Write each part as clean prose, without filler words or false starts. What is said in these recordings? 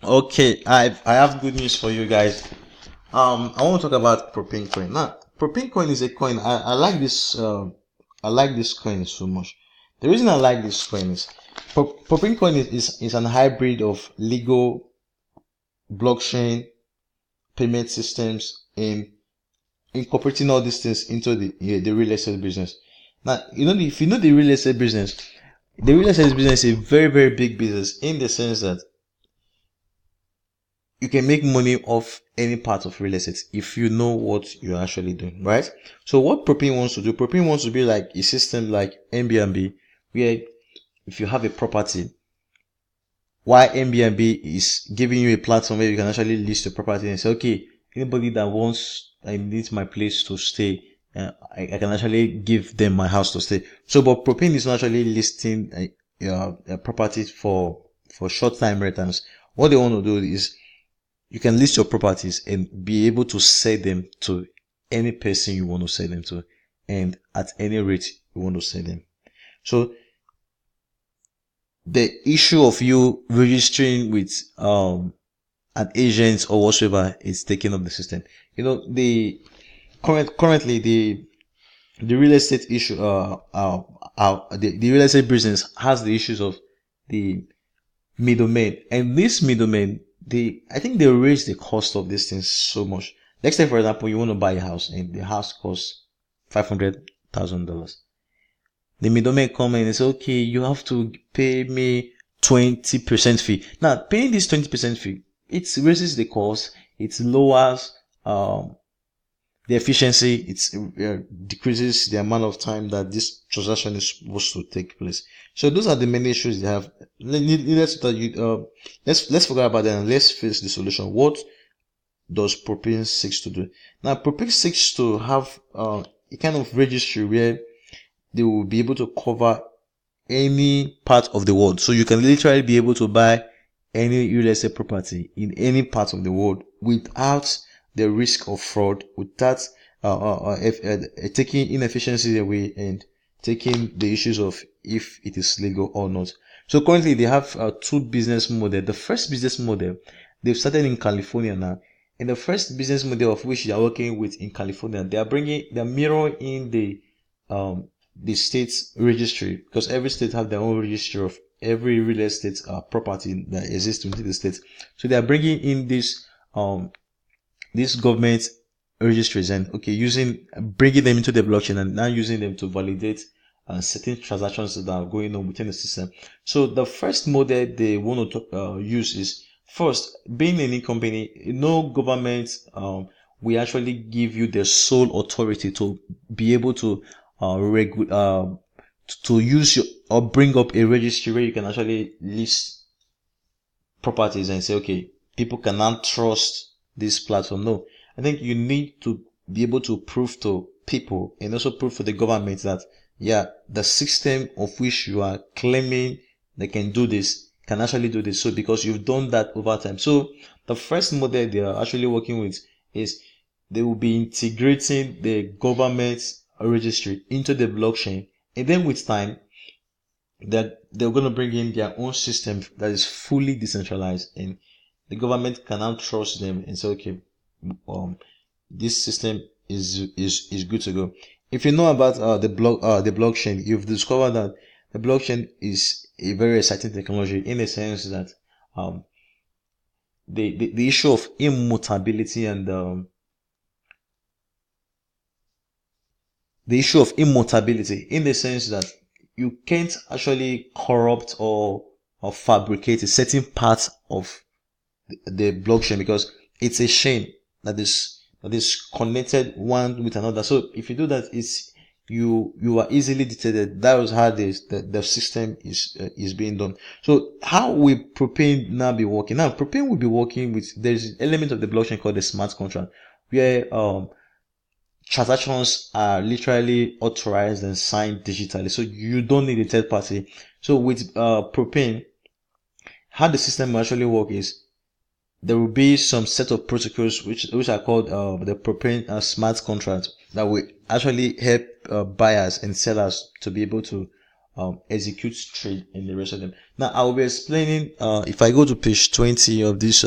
Okay, I have good news for you guys. I want to talk about propane coin. Now, propane coin is a coin. I like this. I like this coin so much. The reason I like this coin is propane coin is an hybrid of legal blockchain payment systems and incorporating all these things into the real estate business. Now, if you know the real estate business is a very big business in the sense that you can make money off any part of real estate if you know what you're actually doing, right? So what Propane wants to do, Propane wants to be like a system like Airbnb, where if you have a property, why Airbnb is giving you a platform where you can actually list your property and say, okay, anybody that wants, I need my place to stay, I can actually give them my house to stay. So, but Propane is not actually listing a property for short time rentals. What they want to do is you can list your properties and be able to sell them to any person you want to sell them to and at any rate you want to sell them. So the issue of you registering with an agent or whatsoever is taking up the system. The currently the real estate issue the real estate business has the issues of the middlemen, and this middlemen, I think they raise the cost of these things so much. Let's say, for example, you want to buy a house and the house costs $500,000. The middleman come in and say, okay, you have to pay me 20% fee. Now, paying this 20% fee, it raises the cost, it lowers the efficiency, it decreases the amount of time that this transaction is supposed to take place. So those are the main issues they have. Let's forget about that and let's face the solution. What does Propane seeks to do? Now, Propane seeks to have a kind of registry where they will be able to cover any part of the world. So you can literally be able to buy any real estate property in any part of the world without the risk of fraud, without taking inefficiencies away and taking the issues of if it is legal or not. So currently they have two business models. The first business model, they've started in California now. And the first business model of which they are working with in California, they're mirroring in the state's registry, because every state have their own registry of every real estate property that exists within the state. So they are bringing in these government registries and bringing them into the blockchain and now using them to validate certain transactions that are going on within the system. So the first model they want to use is, first, being any company, no government will actually give you the sole authority to be able to to use or bring up a registry where you can actually list properties and say, okay, people cannot trust this platform. No, I think you need to be able to prove to people and also prove to the government that, yeah, the system of which you are claiming they can do this can actually do this. So because you've done that over time. So the first model they are actually working with is they will be integrating the government registry into the blockchain, and then with time that they're going to bring in their own system that is fully decentralized, and the government can now trust them and say, okay, this system is good to go. If you know about the blockchain, you've discovered that the blockchain is a very exciting technology in the sense that the issue of immutability and the issue of immutability in the sense that you can't actually corrupt or fabricate a certain part of the blockchain, because it's a chain that is connected one with another. So if you do that, you are easily detected. That was how the system is being done. So how will Propane now be working? Now Propane will be working with, there's an element of the blockchain called the smart contract, where transactions are literally authorized and signed digitally, so you don't need a third party. So with Propane, how the system will actually work is there will be some set of protocols which are called the Propane smart contract that will actually help buyers and sellers to be able to execute trade in the rest of them. Now I will be explaining, if I go to page 20 of this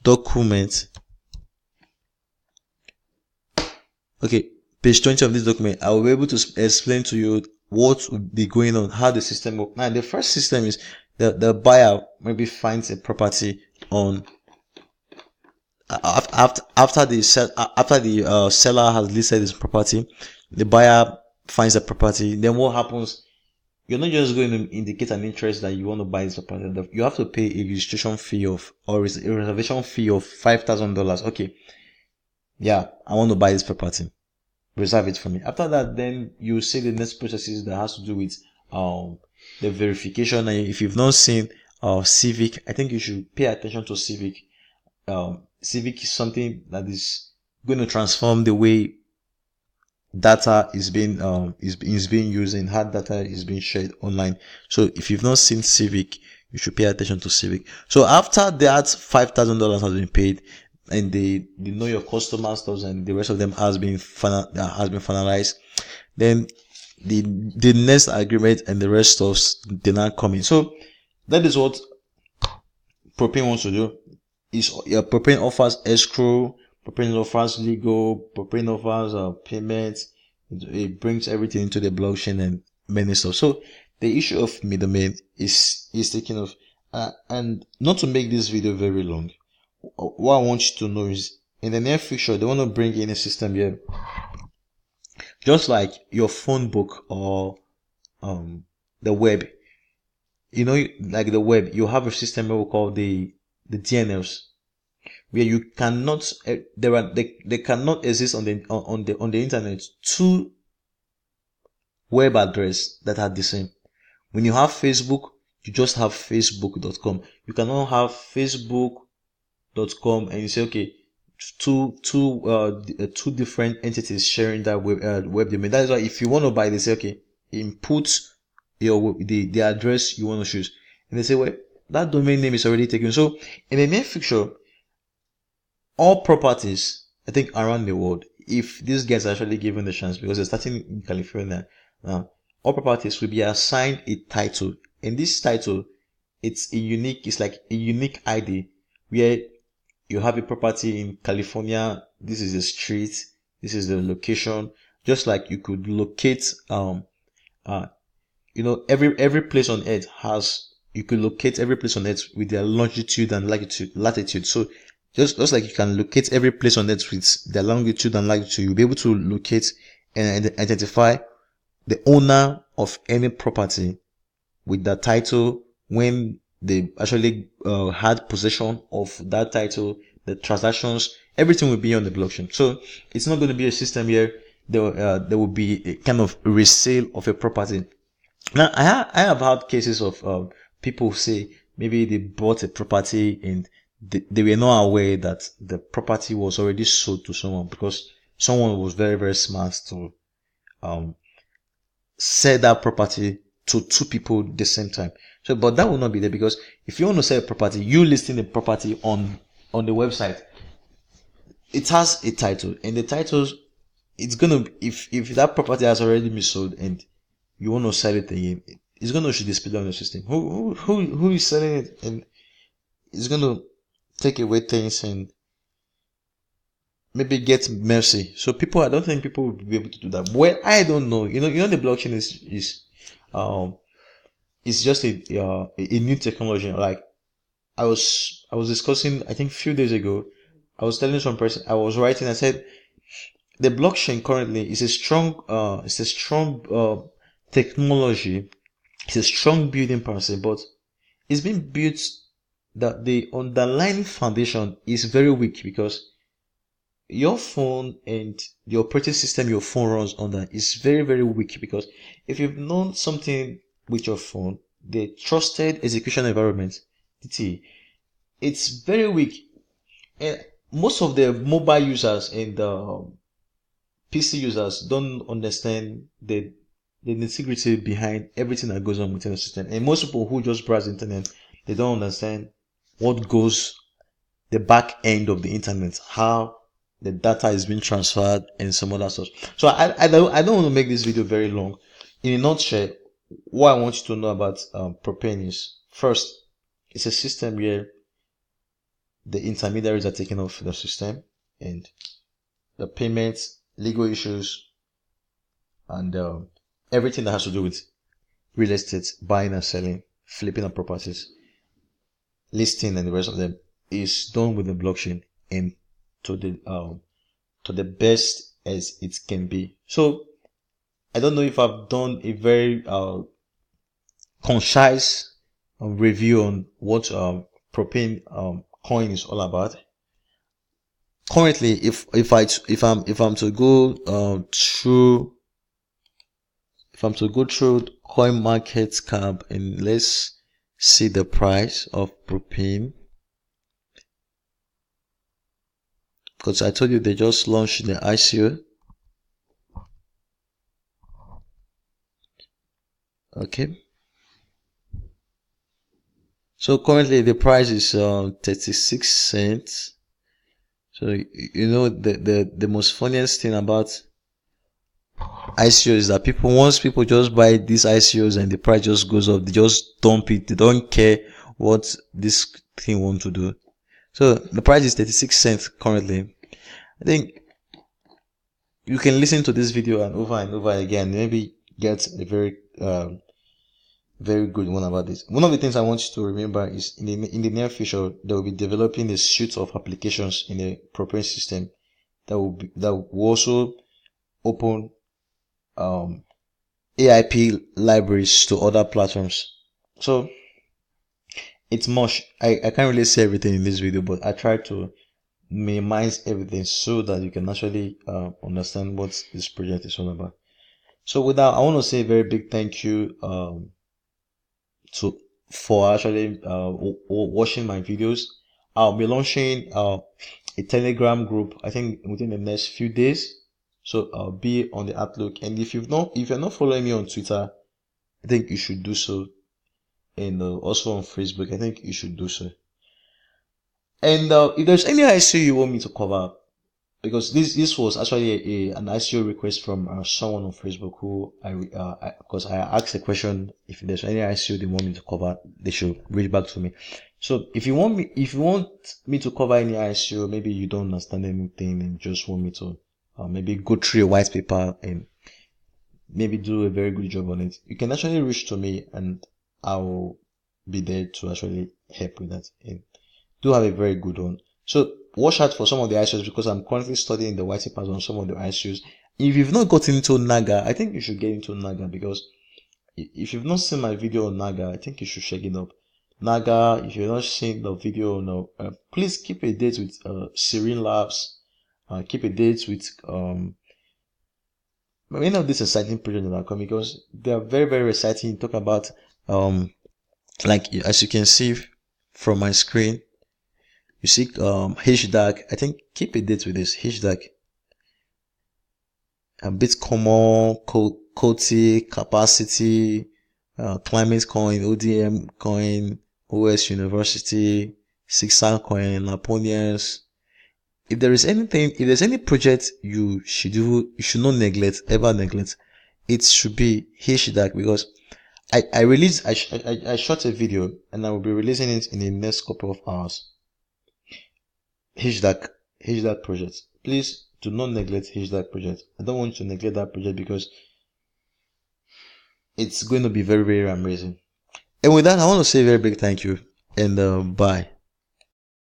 document. Okay, page 20 of this document, I will be able to explain to you what will be going on, how the system works. Now, the first system is the buyer maybe finds a property on after the seller has listed his property. The buyer finds a property. Then what happens? You're not just going to indicate an interest that you want to buy this property. You have to pay a registration fee of, or a reservation fee of $5,000. Okay, yeah, I want to buy this property. Reserve it for me. After that, then you see the next processes that has to do with the verification. And if you've not seen Civic, I think you should pay attention to Civic. Civic is something that is going to transform the way data is being used, and how data is being shared online. So if you've not seen Civic, you should pay attention to Civic. So after that $5,000 has been paid, and they know your customer stores and the rest of them has been finalized, then the next agreement and the rest of they now come in. So that is what Propy wants to do. Propy offers escrow, Propy offers legal, Propy offers payments. It brings everything into the blockchain and many stuff. So the issue of middleman is taken off. And not to make this video very long, what I want you to know is, in the near future, they want to bring in a system here, just like your phone book or the web. You know, like the web, you have a system we call the DNLs, where you cannot they cannot exist on the internet two web address that are the same. When you have Facebook, you just have facebook.com. You cannot have facebook.com and you say, okay, two different entities sharing that web domain. That is why if you want to buy, they say, okay, input the address you want to choose, and they say, well, that domain name is already taken. So in the near future, all properties, I think, around the world, if these guys are actually given the chance, because they're starting in California now, all properties will be assigned a title, and this title, it's like a unique ID, where you have a property in California. This is the street. This is the location. Just like you could locate, every place on earth you could locate every place on earth with their longitude and latitude. So just like you can locate every place on earth with their longitude and latitude, you'll be able to locate and identify the owner of any property with that title when they actually had possession of that title. The transactions, everything will be on the blockchain. So it's not going to be a system here. There will be a kind of resale of a property. Now, I have had cases of people who say maybe they bought a property and they were not aware that the property was already sold to someone, because someone was very, very smart to sell that property to two people at the same time. So, but that will not be there, because if you want to sell a property, you listing the property on the website, it has a title, and the titles, it's gonna, if that property has already been sold and you want to sell it again, it's gonna show display on the system who is selling it, and it's gonna take away things and maybe get mercy. So I don't think people will be able to do that. Well, I don't know. You know, the blockchain is it's just a new technology. Like I was discussing, I think a few days ago, I was telling some person, I was writing, I said, the blockchain currently is a strong technology. It's a strong building process, but it's been built that the underlying foundation is very weak, because your phone and the operating system your phone runs under is very, very weak. Because if you've known something with your phone, the trusted execution environment, TT, it's very weak. And most of the mobile users and the PC users don't understand the integrity behind everything that goes on within the system. And most people who just browse the internet, they don't understand what goes the back end of the internet, how the data is being transferred and some other stuff. So I don't want to make this video very long. In a nutshell, what I want you to know about Propane is, first, it's a system where the intermediaries are taken off the system, and the payments, legal issues, and everything that has to do with real estate, buying and selling, flipping of properties, listing, and the rest of them is done with the blockchain, and to the best as it can be. So I don't know if I've done a very concise review on what Propane coin is all about. Currently, if I'm to go through coin market cap, and let's see the price of Propane, because I told you they just launched the ICO. Okay, so currently the price is 36 cents. So you know, the most funniest thing about ICOs is that once people just buy these ICOs and the price just goes up, they just dump it. They don't care what this thing want to do. So the price is 36 cents currently. I think you can listen to this video and over again, maybe get a very good one about this. One of the things I want you to remember is in the near future, they will be developing a suite of applications in a Propane system that will also open AIP libraries to other platforms. So it's much. I can't really say everything in this video, but I try to minimize everything so that you can actually understand what this project is all about. So with that, I want to say a very big thank you for actually watching my videos. I'll be launching a Telegram group, I think, within the next few days. So I'll be on the outlook. And if you're not following me on Twitter, I think you should do so. And also on Facebook, I think you should do so. And if there's any ICO you want me to cover, because this was actually an ICO request from someone on Facebook who because I asked a question, if there's any ICO they want me to cover, they should reach back to me. So if you want me to cover any ICO, maybe you don't understand anything and just want me to maybe go through a white paper and maybe do a very good job on it, you can actually reach to me and I will be there to actually help with that. And do have a very good one. So watch out for some of the ICOs, because I'm currently studying the white papers on some of the ICOs. If you've not gotten into Naga, I think you should get into Naga, because if you've not seen my video on Naga, I think you should check it up. Naga, if you've not seen the video, please keep a date with Serene Labs. Keep a date with many of these exciting projects that are coming, because they are very, very exciting. Talk about like, as you can see from my screen, you see HDAC. I think keep a date with this HDAC. Bitcoin, Coty, Capacity, Climate Coin, ODM Coin, OS University, Sixer Coin, Laponians. If there's any project you should not ever neglect, it should be HDAC, because I shot a video and I will be releasing it in the next couple of hours. HDAC project. Please do not neglect HDAC project. I don't want you to neglect that project, because it's going to be very, very amazing. And with that, I want to say a very big thank you, and bye.